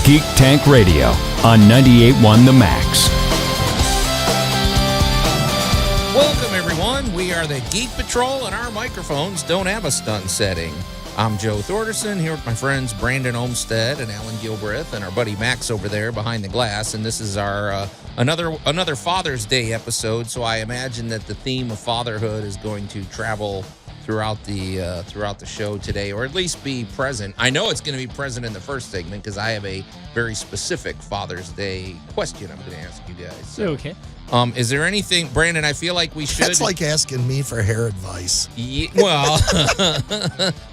Geek Tank Radio on 98.1 The Max. Welcome, everyone. We are the Geek Patrol, and our microphones don't have a stun setting. I'm Joe Thorderson, here with my friends Brandon Olmstead and Alan Gilbreth, and our buddy Max over there behind the glass. And this is our another Father's Day episode, so I imagine that the theme of fatherhood is going to travel throughout the show today, or at least be present. I know it's going to be present in the first segment because I have a very specific Father's Day question I'm going to ask you guys. So, okay. Is there anything, Brandon, I feel like we should... That's like asking me for hair advice. Yeah, well,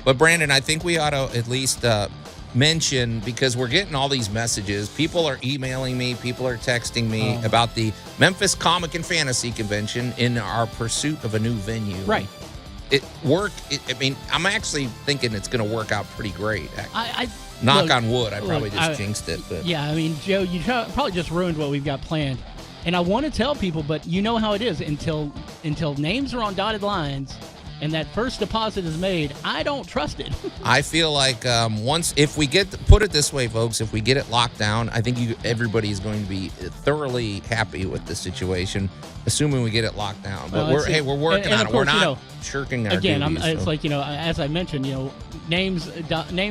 but Brandon, I think we ought to at least mention, because we're getting all these messages. People are emailing me, people are texting me about the Memphis Comic and Fantasy Convention in our pursuit of a new venue. Right. I'm actually thinking it's going to work out pretty great. Knock on wood. I probably just jinxed it. But. Yeah, I mean, Joe, you probably just ruined what we've got planned. And I want to tell people, but you know how it is. Until names are on dotted lines and that first deposit is made, I don't trust it. I feel like if we put it this way, folks, if we get it locked down, I think everybody is going to be thoroughly happy with the situation, assuming we get it locked down. But we're working on it. We're not shirking our duties. It's like, as I mentioned, names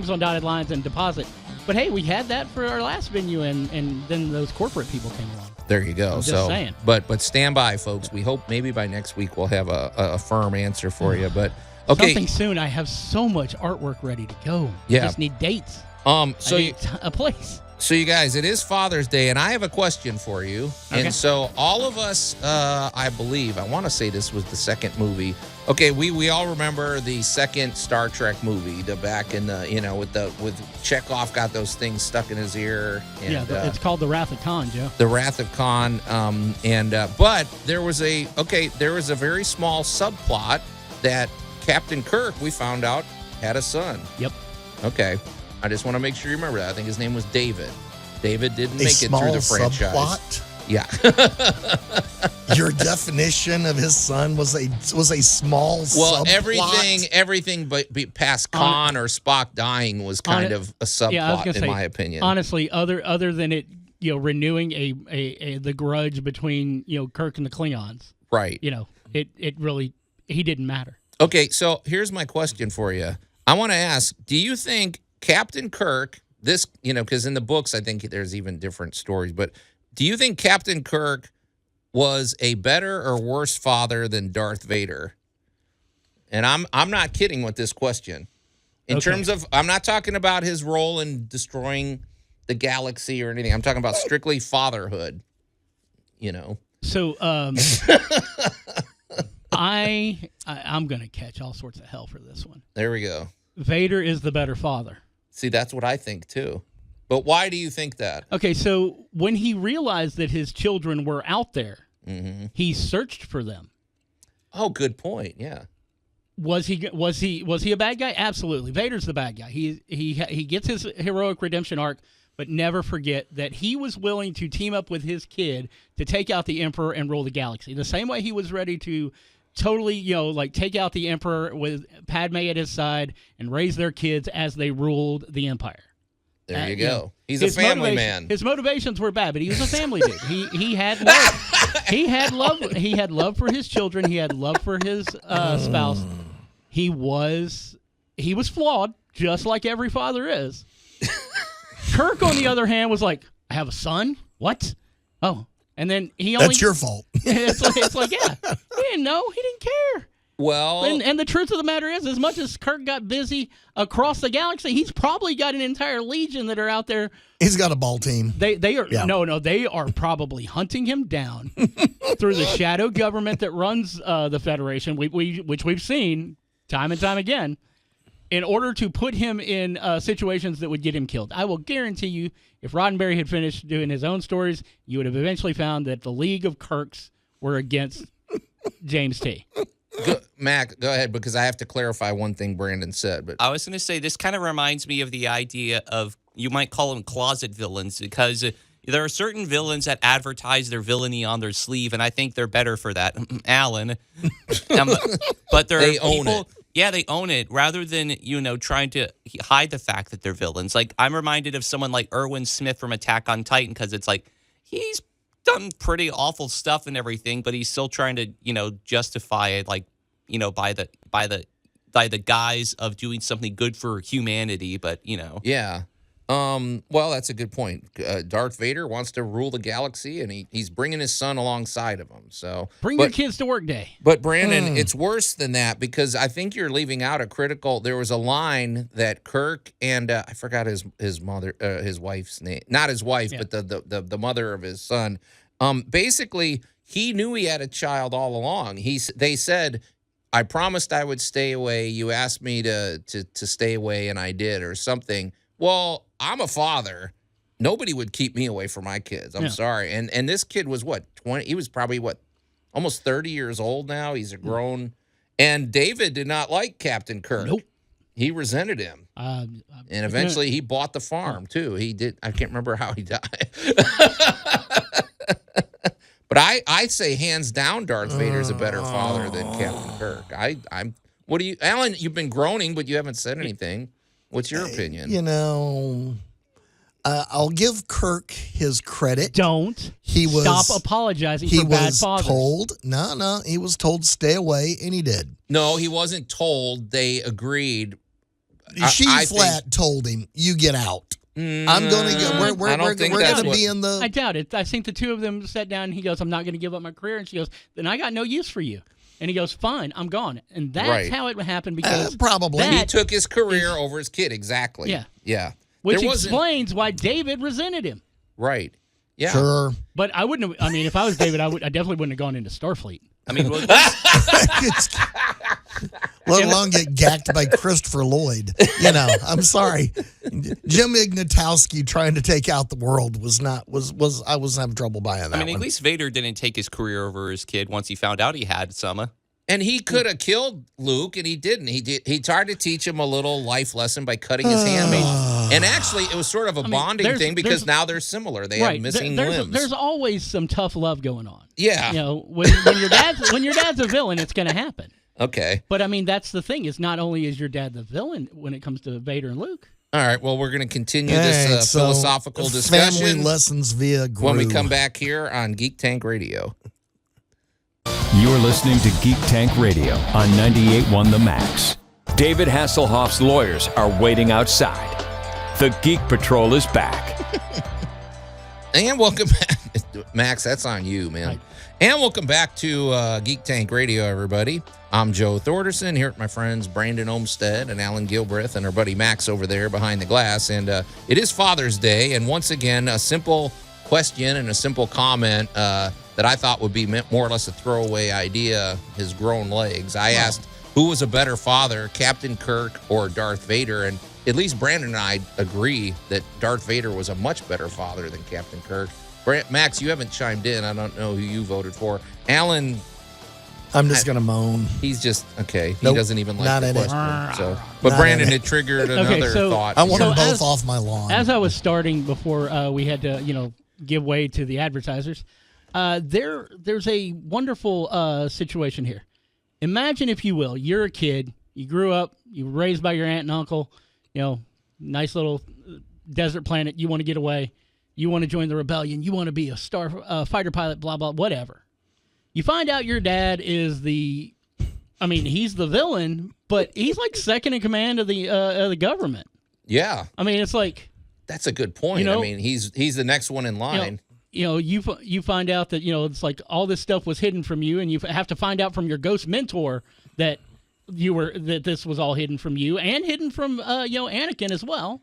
on dotted lines and deposit. But hey, we had that for our last venue, and then those corporate people came along. There you go. I'm just saying. But stand by, folks. We hope maybe by next week we'll have a firm answer for you. But okay, something soon. I have so much artwork ready to go. Yeah. I just need dates. I need a place. So you guys, it is Father's Day, and I have a question for you. Okay. And so all of us, I want to say this was the second movie. Okay, we all remember the second Star Trek movie, the back in the, with Chekhov got those things stuck in his ear. And, it's called The Wrath of Khan, Joe. The Wrath of Khan. But there was a very small subplot that Captain Kirk, we found out, had a son. Yep. Okay. I just want to make sure you remember that. I think his name was David. David didn't make it through the franchise. Subplot? Yeah. Your definition of his son was a small subplot? Everything but past Khan or Spock dying was kind of a subplot, in my opinion. Honestly, other than it, renewing the grudge between Kirk and the Klingons. Right. It really, he didn't matter. Okay, so here's my question for you. I want to ask, do you think Captain Kirk, because in the books, I think there's even different stories, but do you think Captain Kirk was a better or worse father than Darth Vader? And I'm not kidding with this question. In terms of, I'm not talking about his role in destroying the galaxy or anything. I'm talking about strictly fatherhood, So, I'm going to catch all sorts of hell for this one. There we go. Vader is the better father. See, that's what I think, too. But why do you think that? Okay, so when he realized that his children were out there, he searched for them. Oh, good point. Yeah. Was he a bad guy? Absolutely. Vader's the bad guy. He gets his heroic redemption arc, but never forget that he was willing to team up with his kid to take out the Emperor and rule the galaxy. The same way he was ready to totally, take out the Emperor with Padme at his side and raise their kids as they ruled the Empire. There you go. He's a family man. His motivations were bad, but he was a family dude. He had love. He had love. He had love for his children. He had love for his spouse. He was flawed, just like every father is. Kirk, on the other hand, was like, I have a son? What? Oh. And then That's your fault. it's like, yeah. He didn't know. He didn't care. Well. And the truth of the matter is, as much as Kirk got busy across the galaxy, he's probably got an entire legion that are out there. He's got a ball team. They are they are probably hunting him down through the shadow government that runs the Federation, which we've seen time and time again, in order to put him in situations that would get him killed. I will guarantee you, if Roddenberry had finished doing his own stories, you would have eventually found that the League of Kirks were against James T. Mac, go ahead, because I have to clarify one thing Brandon said. But I was going to say, this kind of reminds me of the idea of, you might call them closet villains, because there are certain villains that advertise their villainy on their sleeve, and I think they're better for that. Alan. But there are people Yeah, they own it rather than, trying to hide the fact that they're villains. Like, I'm reminded of someone like Erwin Smith from Attack on Titan because it's like he's done pretty awful stuff and everything, but he's still trying to, justify it, like, by the guise of doing something good for humanity. But Yeah. Well, that's a good point. Darth Vader wants to rule the galaxy, and he's bringing his son alongside of him. So Bring your kids to work day. But Brandon, it's worse than that because I think you're leaving out a critical. There was a line that Kirk and I forgot his mother, his wife's name, not his wife, but the mother of his son. Basically, he knew he had a child all along. They said, "I promised I would stay away. You asked me to stay away, and I did," or something. Well, I'm a father. Nobody would keep me away from my kids. I'm sorry. And this kid was what, 20? He was probably almost 30 years old now. He's a grown. And David did not like Captain Kirk. Nope. He resented him. And eventually he bought the farm too. He did. I can't remember how he died. But I say hands down Darth Vader's a better father than Captain Kirk. Alan, you've been groaning, but you haven't said anything. What's your opinion? I'll give Kirk his credit. Don't. Stop apologizing for bad fathers. He was told stay away, and he did. No, he wasn't told. They agreed. She told him, you get out. I'm going to go. We're going to be in the. I doubt it. I think the two of them sat down, and he goes, I'm not going to give up my career. And she goes, then I got no use for you. And he goes, fine, I'm gone. And that's how it happened because probably he took his career over his kid. Exactly. Yeah. Yeah. Which explains why David resented him. Right. Yeah. Sure. But I wouldn't have, if I was David, I definitely wouldn't have gone into Starfleet. I mean, let alone get gacked by Christopher Lloyd. I'm sorry. Jim Ignatowski trying to take out the world I was having trouble buying that. I mean, at least Vader didn't take his career over his kid once he found out he had some. And he could have killed Luke, and he didn't. He tried to teach him a little life lesson by cutting his hand. And actually, it was sort of a bonding thing because now they're similar. They have missing limbs. There's always some tough love going on. Yeah. When your dad's a villain, it's going to happen. Okay. But that's the thing. Is not only is your dad the villain when it comes to Vader and Luke. All right. Well, we're going to continue this philosophical discussion. Family lessons via Gru. When we come back here on Geek Tank Radio. You're listening to Geek Tank Radio on 98.1 The Max. David Hasselhoff's lawyers are waiting outside. The Geek Patrol is back. And welcome back. Max, that's on you, man. Right. And welcome back to Geek Tank Radio, everybody. I'm Joe Thorderson here with my friends Brandon Olmsted and Alan Gilbreth and our buddy Max over there behind the glass. And it is Father's Day. And once again, a simple question and a simple comment that I thought would be more or less a throwaway idea, his grown legs. I asked who was a better father, Captain Kirk or Darth Vader, and at least Brandon and I agree that Darth Vader was a much better father than Captain Kirk. Max, you haven't chimed in. I don't know who you voted for. Alan, I'm just going to moan. He's just, okay. Nope, he doesn't even like the question. So, but Brandon, it triggered another thought. I want them both off my lawn. As I was starting before we had to, give way to the advertisers, there's a wonderful situation here. Imagine, if you will, you're a kid. You grew up. You were raised by your aunt and uncle. Nice little desert planet. You want to get away. You want to join the rebellion. You want to be a fighter pilot, blah, blah, whatever. You find out your dad is he's the villain, but he's like second in command of the government. Yeah. It's like. That's a good point. He's the next one in line. You find out that, it's like all this stuff was hidden from you, and you have to find out from your ghost mentor that this was all hidden from you and hidden from, Anakin as well.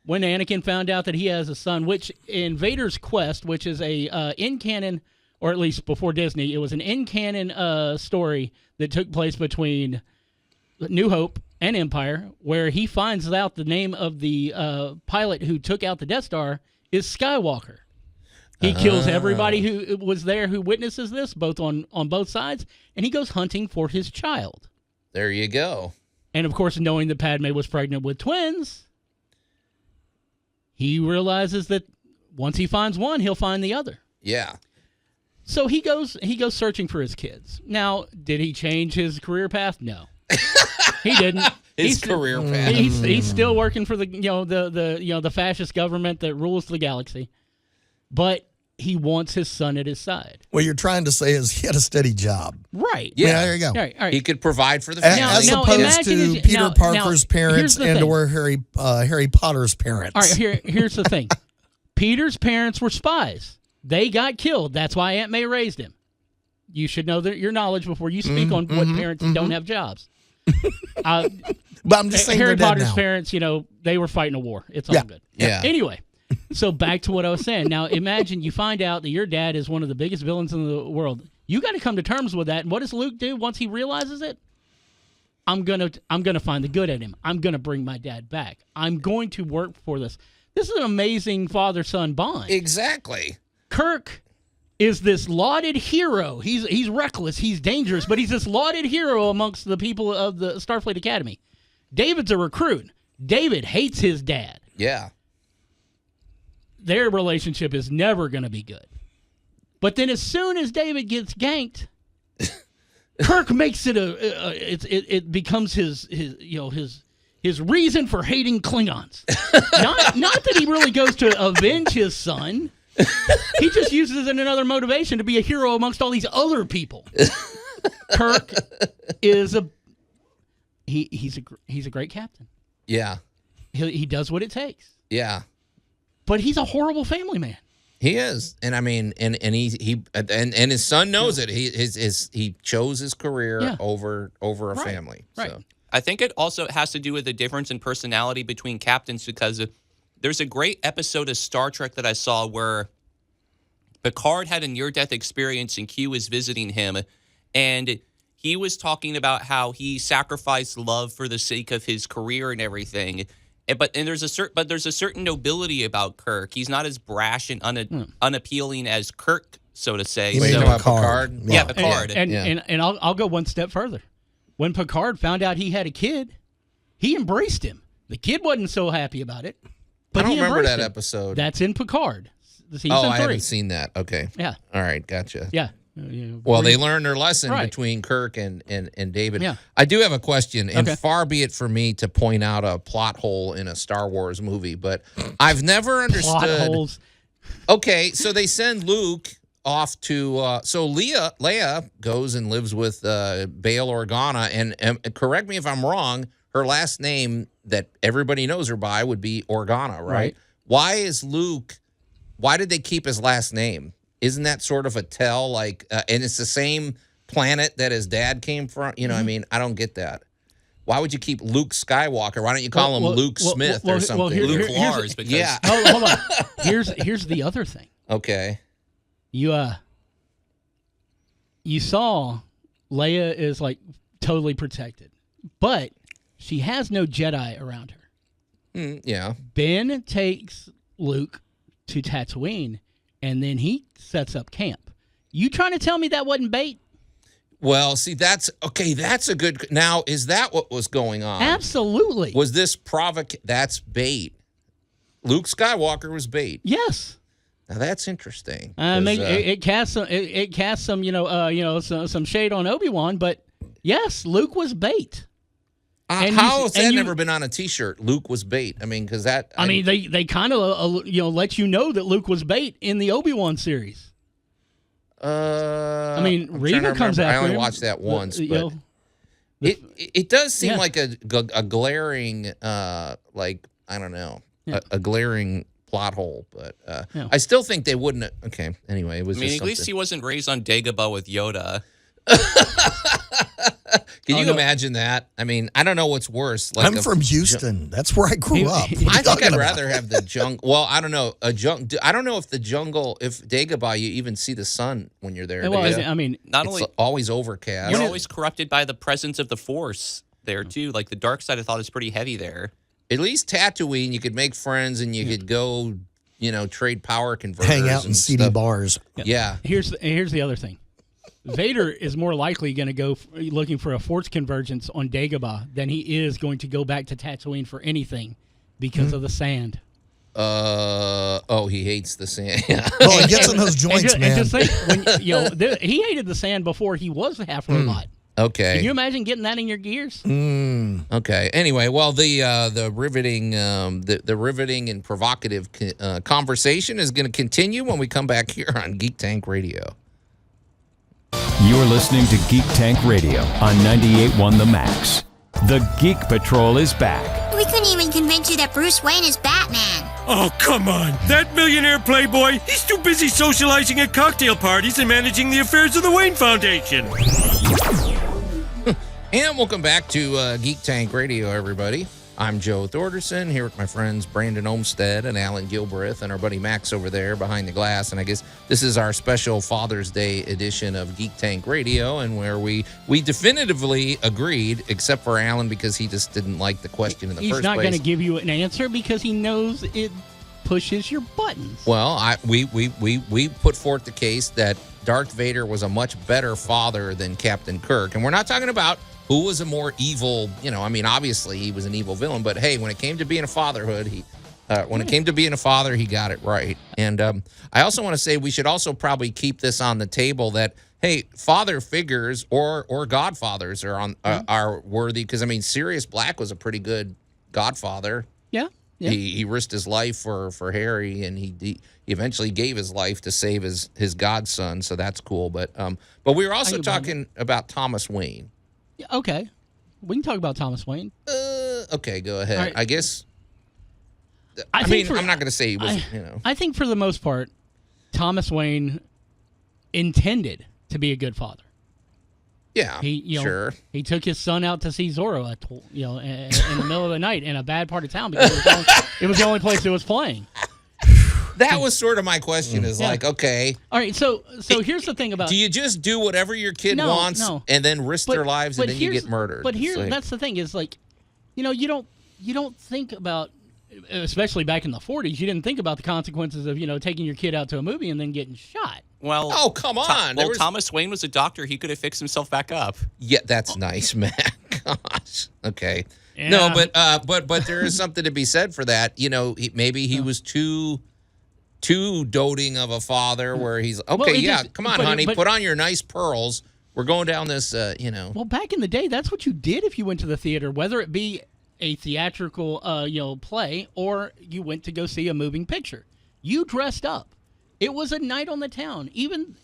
When Anakin found out that he has a son, which in Vader's Quest, which is a in-canon, or at least before Disney, it was an in-canon story that took place between New Hope and Empire, where he finds out the name of the pilot who took out the Death Star is Skywalker. He kills everybody who was there who witnesses this, both on both sides, and he goes hunting for his child. There you go. And, of course, knowing that Padme was pregnant with twins, he realizes that once he finds one, he'll find the other. Yeah. So he goes searching for his kids. Now, did he change his career path? No. He didn't. His career path. He's still working for the the fascist government that rules the galaxy, but he wants his son at his side. What you're trying to say is he had a steady job. Right. Yeah. There you go. All right. He could provide for the family. As Now, opposed imagine to if- Peter now- Parker's now, here's parents the and thing. or Harry Potter's parents. All right, here's the thing. Peter's parents were spies. They got killed. That's why Aunt May raised him. You should know your knowledge before you speak on what parents don't have jobs. But I'm just saying Harry they're Potter's dead now. parents, they were fighting a war. It's all Yeah. good. Yeah. Anyway, so back to what I was saying. Now, imagine you find out that your dad is one of the biggest villains in the world. You got to come to terms with that. And what does Luke do once he realizes it? I'm gonna find the good in him. I'm gonna bring my dad back. I'm going to work for this. This is an amazing father-son bond. Exactly. Kirk is this lauded hero. He's reckless. He's dangerous, but he's this lauded hero amongst the people of the Starfleet Academy. David's a recruit. David hates his dad. Yeah. Their relationship is never going to be good. But then as soon as David gets ganked, Kirk makes it it becomes his reason for hating Klingons. not that he really goes to avenge his son. He just uses it as another motivation to be a hero amongst all these other people. Kirk is he's a great captain. Yeah. He does what it takes. Yeah. But he's a horrible family man. He is, and I mean, and his son knows it. He chose his career over a family. Right. So. I think it also has to do with the difference in personality between captains because there's a great episode of Star Trek that I saw where Picard had a near-death experience and Q was visiting him, and he was talking about how he sacrificed love for the sake of his career and everything. But there's a certain nobility about Kirk. He's not as brash and unappealing as Kirk, so to say. You mean So- Picard? Yeah, Picard. And I'll go one step further. When Picard found out he had a kid, he embraced him. The kid wasn't so happy about it, but I don't he remember embraced that him. episode. That's in Picard, season 3. I haven't seen that. Okay. Yeah, All right. Gotcha. yeah. Well, they learned their lesson Right. between Kirk and David. Yeah. I do have a question, and Okay. far be it for me to point out a plot hole in a Star Wars movie, but I've never understood. Plot holes. Okay, so they send Luke off to. So Leia goes and lives with Bail Organa, and correct me if I'm wrong. Her last name that everybody knows her by would be Organa, right? Right. Why is Luke? Why did they keep his last name? Isn't that sort of a tell? Like, and it's the same planet that his dad came from. You know, I mean, I don't get that. Why would you keep Luke Skywalker? Why don't you call him Luke Smith or something? Luke Lars, because yeah. Hold on. Here's the other thing. Okay. You saw Leia is like totally protected, but she has no Jedi around her. Yeah. Ben takes Luke to Tatooine, and then he sets up camp. You trying to tell me that wasn't bait? Well, see, that's okay. That's a good. Now, is that what was going on? Absolutely. Was this That's bait. Luke Skywalker was bait. Yes. Now that's interesting. I mean, 'cause, it casts some some shade on Obi-Wan, but yes, Luke was bait. and how you- has and that you- never been on a T-shirt? Luke was bait. I mean, because that. I mean, they kind of let you know that Luke was bait in the Obi-Wan series. I mean, I'm trying Reva to comes remember. after I only him. watched that once, You but know, it does seem Yeah. like a glaring, like I don't know, Yeah. a glaring plot hole. But Yeah. I still think they wouldn't. Okay, anyway, it was. I mean, just at least he wasn't raised on Dagobah with Yoda. Can Oh, you no. imagine that? I mean, I don't know what's worse. Like I'm from Houston. That's where I grew up. What are you I think talking I'd about? rather have the jungle. Well, I don't know. I don't know if the jungle, if Dagobah, you even see the sun when you're there. well, Because I mean, Not it's only always overcast. you're always corrupted by the presence of the Force there too. Like the dark side, I thought is pretty heavy there. At least Tatooine, you could make friends and you could go, trade power converters. Hang out in and seedy stuff. bars. Yeah. here's the other thing. Vader is more likely going to go looking for a force convergence on Dagobah than he is going to go back to Tatooine for anything because of the sand. He hates the sand. Yeah. Well, he gets in those joints, and man. just think, when, he hated the sand before he was half robot. Okay. Can you imagine getting that in your gears? Okay. Anyway, well, the riveting and provocative conversation is going to continue when we come back here on Geek Tank Radio. You're listening to Geek Tank Radio on 98.1 The Max. The Geek Patrol is back. We couldn't even convince you that Bruce Wayne is Batman. Oh, come on. That millionaire playboy, he's too busy socializing at cocktail parties and managing the affairs of the Wayne Foundation. And welcome back to Geek Tank Radio, everybody. I'm Joe Thorderson, here with my friends Brandon Olmstead and Alan Gilbreth and our buddy Max over there behind the glass. And I guess this is our special Father's Day edition of Geek Tank Radio, and where we definitively agreed, except for Alan because he just didn't like the question in the He's first not place. going to give you an answer because he knows it pushes your buttons. Well, we put forth the case that Darth Vader was a much better father than Captain Kirk. And we're not talking about who was a more evil, obviously he was an evil villain, but hey, when it came to being a fatherhood, he got it right. And I also want to say we should also probably keep this on the table that, hey, father figures or godfathers are worthy, because Sirius Black was a pretty good godfather. Yeah. He risked his life for Harry, and he eventually gave his life to save his godson, so that's cool. But we were also talking about Thomas Wayne. Yeah, okay. We can talk about Thomas Wayne. Okay, go ahead. Right. I guess. I'm not going to say he was. I think for the most part, Thomas Wayne intended to be a good father. Yeah, sure. He took his son out to see Zorro, in the middle of the night in a bad part of town because it was the only place it was playing. That was sort of my question. Is like, okay. All right, so here's the thing about. Do you just do whatever your kid wants and then risk their lives and then you get murdered? But that's the thing is like, you don't think about, especially back in the 40s, you didn't think about the consequences of taking your kid out to a movie and then getting shot. Well, oh come on! Thomas Wayne was a doctor. He could have fixed himself back up. Yeah, that's nice, man. Gosh, okay. Yeah. No, but there is something to be said for that. Maybe he was too doting of a father, where he's okay. Come on, honey, put on your nice pearls. We're going down this. Well, back in the day, that's what you did if you went to the theater, whether it be a theatrical, play, or you went to go see a moving picture. You dressed up. It was a night on the town. Even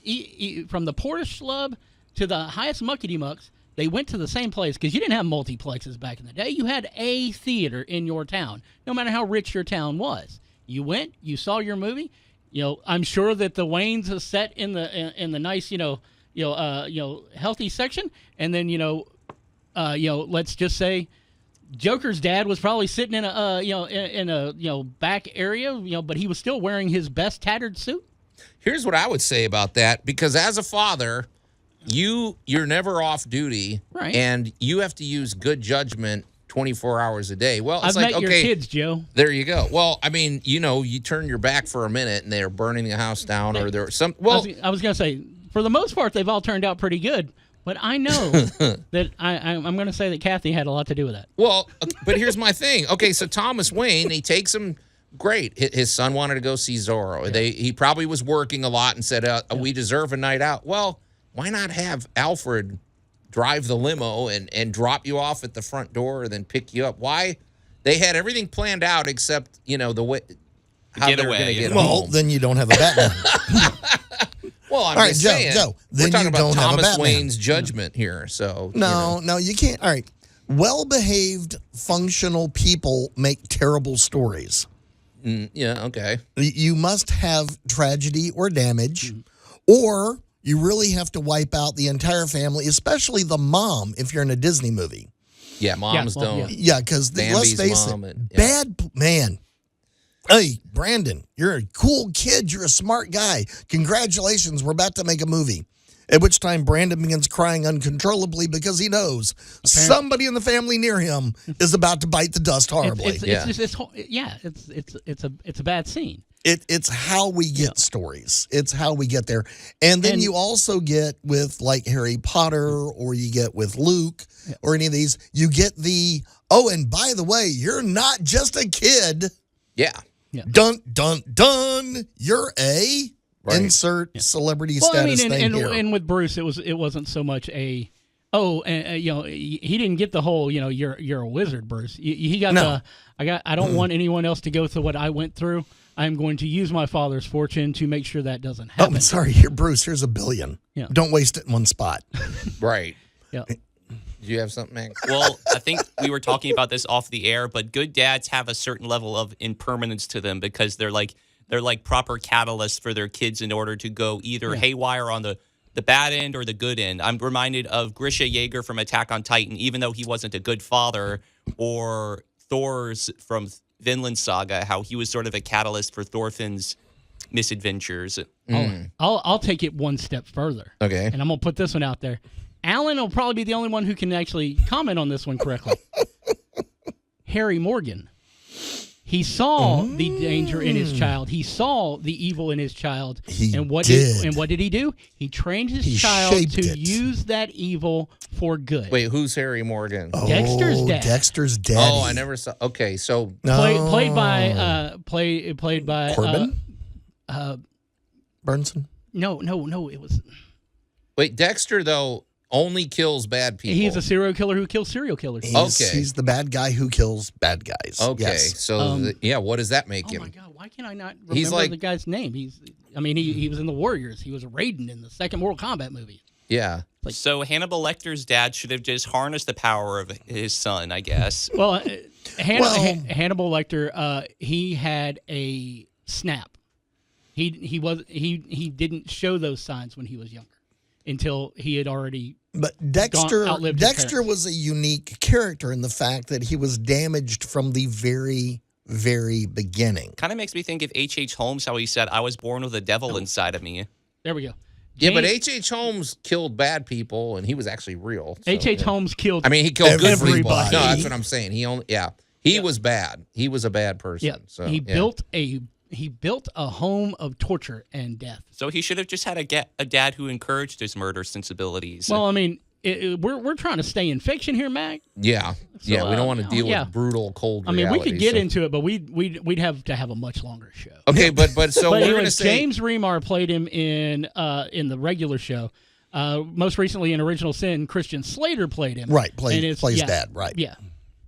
from the poorest schlub to the highest muckety-mucks, they went to the same place because you didn't have multiplexes back in the day. You had a theater in your town, no matter how rich your town was. You went, you saw your movie. I'm sure that the Waynes is set in the nice, healthy section, and then let's just say Joker's dad was probably sitting in a back area, but he was still wearing his best tattered suit. Here's what I would say about that, because as a father, you're never off duty, right? And you have to use good judgment 24 hours a day. Well, it's I've met your kids, Joe. There you go. Well, you turn your back for a minute and they're burning the house down, or there's some. Well, I was gonna say, for the most part, they've all turned out pretty good. But I know that I'm going to say that Kathy had a lot to do with that. Well, but here's my thing. Okay, so Thomas Wayne, he takes him. Great. His son wanted to go see Zorro. Yeah. He probably was working a lot and said, we deserve a night out. Well, why not have Alfred drive the limo and drop you off at the front door and then pick you up? Why? They had everything planned out except, the way how they're going to get home. Well, then you don't have a Batman. Well, I'm just saying. Joe, we're talking about don't have a Thomas Batman. Wayne's judgment here. So No, you can't. All right. Well-behaved, functional people make terrible stories. Yeah, okay. You must have tragedy or damage, or you really have to wipe out the entire family, especially the mom if you're in a Disney movie. Yeah, moms don't. Yeah, because let's face it, bad man. Hey, Brandon, you're a cool kid. You're a smart guy. Congratulations. We're about to make a movie. At which time Brandon begins crying uncontrollably because he knows somebody in the family near him is about to bite the dust horribly. It's a bad scene. It's how we get stories. It's how we get there. And then you also get with like Harry Potter, or you get with Luke, or any of these, you get and by the way, you're not just a kid. Yeah. Dun, dun, dun. You're a insert celebrity status thing here. And with Bruce, it wasn't so much a Oh, and he didn't get the whole, you're a wizard, Bruce. He got No. I don't want anyone else to go through what I went through. I'm going to use my father's fortune to make sure that doesn't Oh, happen. I'm sorry. Here, Bruce, here's $1 billion. Yeah. Don't waste it in one spot. Right. Yeah. Do you have something, Max? Well, I think we were talking about this off the air, but good dads have a certain level of impermanence to them because they're like proper catalysts for their kids in order to go either haywire on the bad end or the good end. I'm reminded of Grisha Yeager from Attack on Titan, even though he wasn't a good father, or Thor's from Vinland Saga, how he was sort of a catalyst for Thorfinn's misadventures. I'll take it one step further. Okay. And I'm going to put this one out there. Alan will probably be the only one who can actually comment on this one correctly. Harry Morgan. He saw the danger in his child. He saw the evil in his child. What did he do? He trained his child to use that evil for good. Wait, who's Harry Morgan? Oh, Dexter's dad. Dexter's daddy. Oh, I never saw. Okay, so Played by Corbin? Burnson? No, it was. wait, Dexter though only kills bad people. He's a serial killer who kills serial killers. He's the bad guy who kills bad guys. Okay, Yes. so what does that make Oh him? my God! Why can I not remember the guy's name? He was in the Warriors. He was Raiden in the second Mortal Kombat movie. Yeah. So Hannibal Lecter's dad should have just harnessed the power of his son, I guess. Well, Hannibal Lecter, he had a snap. He didn't show those signs when he was younger, until he had already. But Dexter outlived his Dexter parents. was a unique character in the fact that he was damaged from the very, very beginning. Kind of makes me think of H.H. Holmes, how he said, I was born with a devil inside of me. There we go. Yeah, but H.H. Holmes killed bad people, and he was actually real. So, H.H. Holmes killed. I mean, he killed good people. everybody. No, that's what I'm saying. He was bad. He was a bad person. Yeah, So he built a home of torture and death. So he should have just had a dad who encouraged his murder sensibilities. Well, I mean, we're trying to stay in fiction here, Mac. Yeah. We don't want to deal yeah. with brutal, cold I mean, we could get so- into it, but we'd have to have a much longer show. Okay, but so But we're going to anyways, say James Remar played him in the regular show. Most recently in Original Sin, Christian Slater played him. Right, And plays dad, right. Yeah,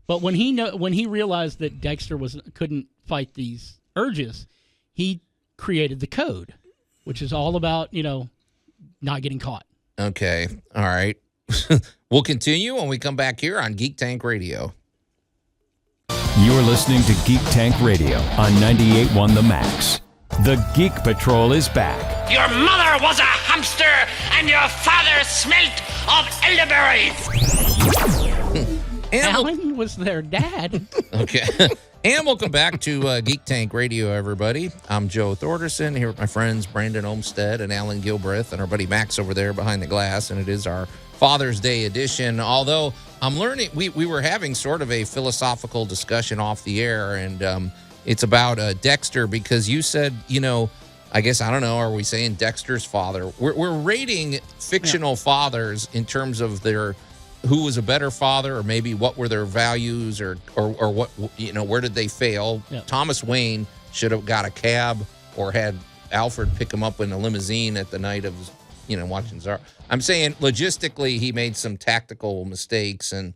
but when he realized that Dexter couldn't fight these urges, he created the code, which is all about not getting caught. Okay. All right. We'll continue when we come back here on Geek Tank Radio. You're listening to Geek Tank Radio on 98.1 The Max. The Geek Patrol is back. Your mother was a hamster, and your father smelt of elderberries. Alan was their dad. Okay. And welcome back to Geek Tank Radio, everybody. I'm Joe Thorderson here with my friends Brandon Olmsted and Alan Gilbreth and our buddy Max over there behind the glass, and it is our Father's Day edition. Although I'm learning, we were having sort of a philosophical discussion off the air, and it's about Dexter, because you said, I guess, I don't know, are we saying Dexter's father? We're rating fictional fathers in terms of who was a better father, or maybe what were their values, or what, where did they fail? Yeah. Thomas Wayne should have got a cab or had Alfred pick him up in a limousine at the night of, watching Czar. I'm saying logistically, he made some tactical mistakes and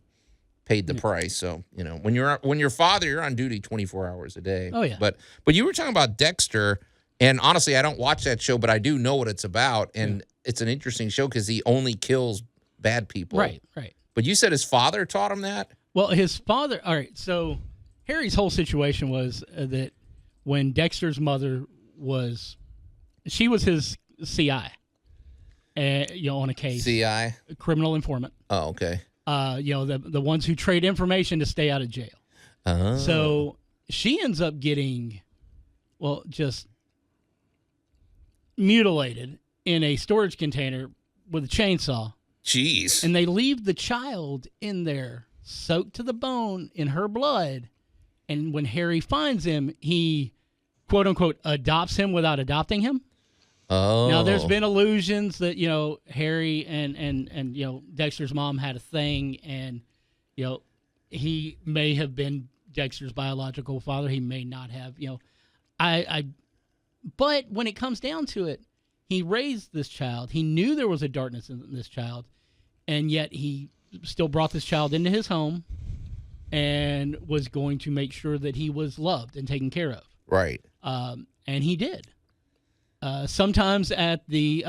paid the price. So, when you're father, you're on duty 24 hours a day. Oh, yeah. But you were talking about Dexter, and honestly, I don't watch that show, but I do know what it's about, and it's an interesting show because he only kills bad people. Right. But you said his father taught him that? Well, his father. All right. So Harry's whole situation was that when Dexter's mother she was his CI, on a case. CI? Criminal informant. Oh, okay. The ones who trade information to stay out of jail. Oh. So she ends up getting, just mutilated in a storage container with a chainsaw. Jeez. And they leave the child in there, soaked to the bone in her blood. And when Harry finds him, he, quote unquote, adopts him without adopting him. Oh. Now, there's been allusions that, Harry and Dexter's mom had a thing, and, he may have been Dexter's biological father. He may not have, but when it comes down to it, he raised this child. He knew there was a darkness in this child, and yet he still brought this child into his home and was going to make sure that he was loved and taken care of. Right. And he did. Sometimes at the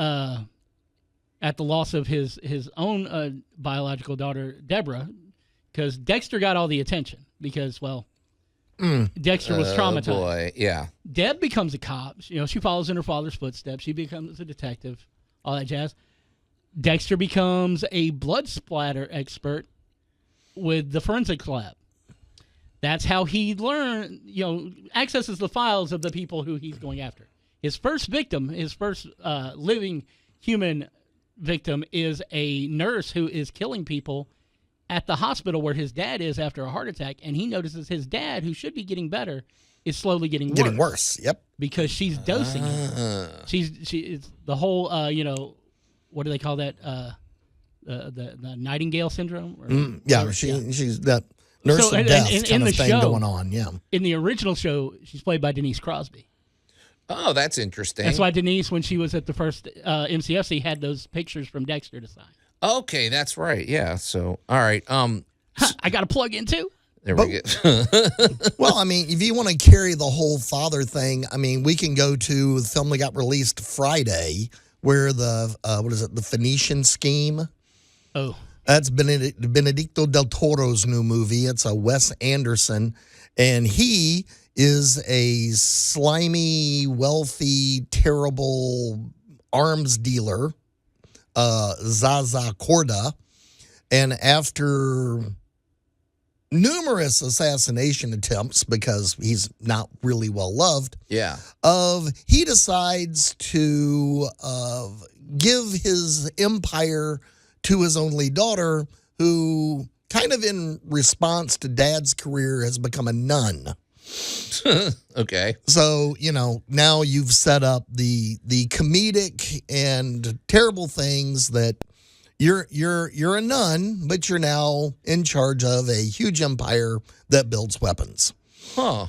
loss of his own biological daughter, Deborah, because Dexter got all the attention because, well, Dexter was traumatized. Oh, boy. Yeah. Deb becomes a cop. She follows in her father's footsteps. She becomes a detective, all that jazz. Dexter becomes a blood splatter expert with the forensics lab. That's how he accesses the files of the people who he's going after. His first victim, his first living human victim, is a nurse who is killing people at the hospital where his dad is after a heart attack, and he notices his dad, who should be getting better, is slowly getting worse. Getting worse, yep. Because she's dosing him. It's the whole, what do they call that? The Nightingale syndrome? She's that nurse of death kind of thing going on, yeah. In the original show, she's played by Denise Crosby. Oh, that's interesting. That's why Denise, when she was at the first MCFC, had those pictures from Dexter to sign. Okay, that's right. Yeah. So, all right. I got to plug in too. There we go. Well, I mean, if you want to carry the whole father thing, I mean, we can go to the film that got released Friday, where the Phoenician Scheme. Oh, that's Benedicto del Toro's new movie. It's a Wes Anderson, and he is a slimy, wealthy, terrible arms dealer, Zaza Corda, and after numerous assassination attempts, because he's not really well loved, he decides to give his empire to his only daughter, who kind of in response to dad's career has become a nun. Okay. So, now you've set up the comedic and terrible things that you're a nun, but you're now in charge of a huge empire that builds weapons. Huh.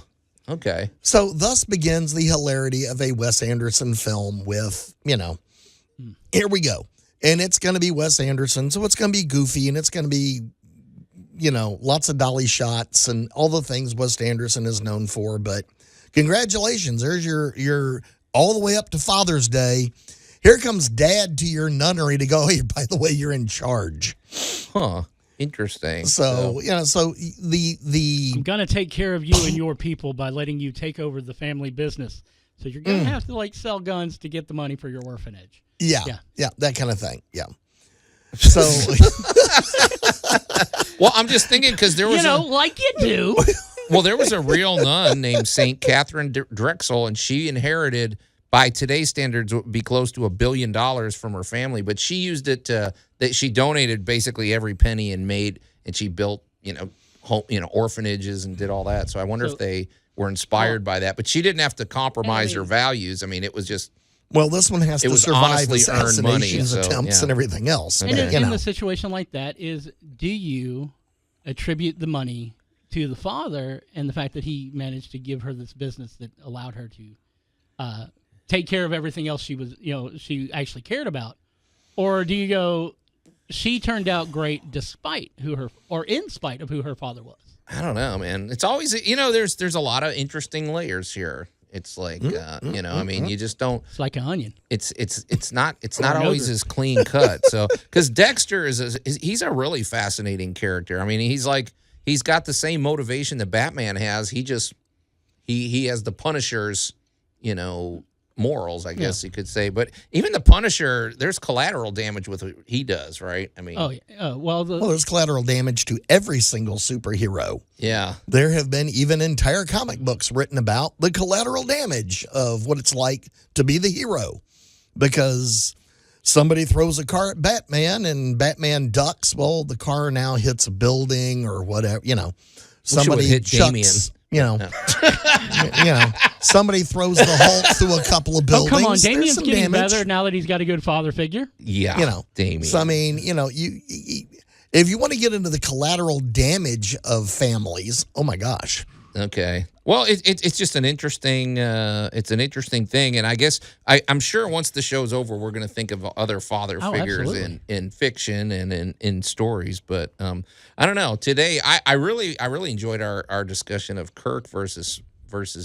Okay. So thus begins the hilarity of a Wes Anderson film with, here we go. And it's going to be Wes Anderson, so it's going to be goofy, and it's going to be lots of dolly shots and all the things Wes Anderson is known for. But congratulations, there's your all the way up to Father's Day. Here comes Dad to your nunnery to go, hey, by the way, you're in charge. Huh. Interesting. So the I'm gonna take care of you and your people by letting you take over the family business. So you're gonna have to sell guns to get the money for your orphanage. Yeah, that kind of thing. Yeah. So, well, I'm just thinking because there was like you do. Well, there was a real nun named Saint Catherine Drexel, and she inherited, by today's standards, would be close to $1 billion from her family. But she used it that she donated basically every penny and she built orphanages and did all that. So I wonder if they were inspired by that. But she didn't have to compromise her values. I mean, it was just. Well, this one has to survive assassinations, money, attempts, and everything else. And in a situation like that, do you attribute the money to the father and the fact that he managed to give her this business that allowed her to take care of everything else she actually cared about? Or do you go, she turned out great in spite of who her father was? I don't know, man. It's always, there's a lot of interesting layers here. It's like, I mean, you just don't. It's like an onion. It's not always as clean cut. So, because Dexter he's a really fascinating character. I mean, he's got the same motivation that Batman has. He has the Punisher's, morals, I guess you could say. But even the Punisher, there's collateral damage with what he does, right? I mean, well, there's collateral damage to every single superhero. Yeah. There have been even entire comic books written about the collateral damage of what it's like to be the hero, because somebody throws a car at Batman and Batman ducks. Well, the car now hits a building or whatever, somebody hit chucks, somebody throws the Hulk through a couple of buildings. Oh, come on. Damien's getting better now that he's got a good father figure. Yeah. Damien. So, I mean, if you want to get into the collateral damage of families, oh my gosh. Okay. Well, it's just an interesting thing, and I guess I'm sure once the show's over, we're going to think of other father figures in fiction and in stories. But I don't know. Today, I really enjoyed our discussion of Kirk versus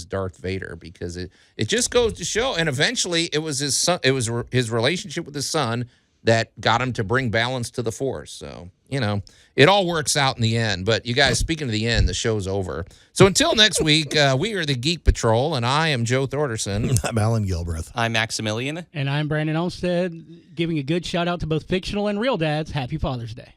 Darth Vader, because it just goes to show, and eventually it was his son, it was his relationship with his son that got him to bring balance to the Force. So, it all works out in the end. But you guys, speaking of the end, the show's over. So until next week, we are the Geek Patrol, and I am Joe Thorderson. I'm Alan Gilbreth. I'm Maximilian. And I'm Brandon Olmstead, giving a good shout out to both fictional and real dads. Happy Father's Day.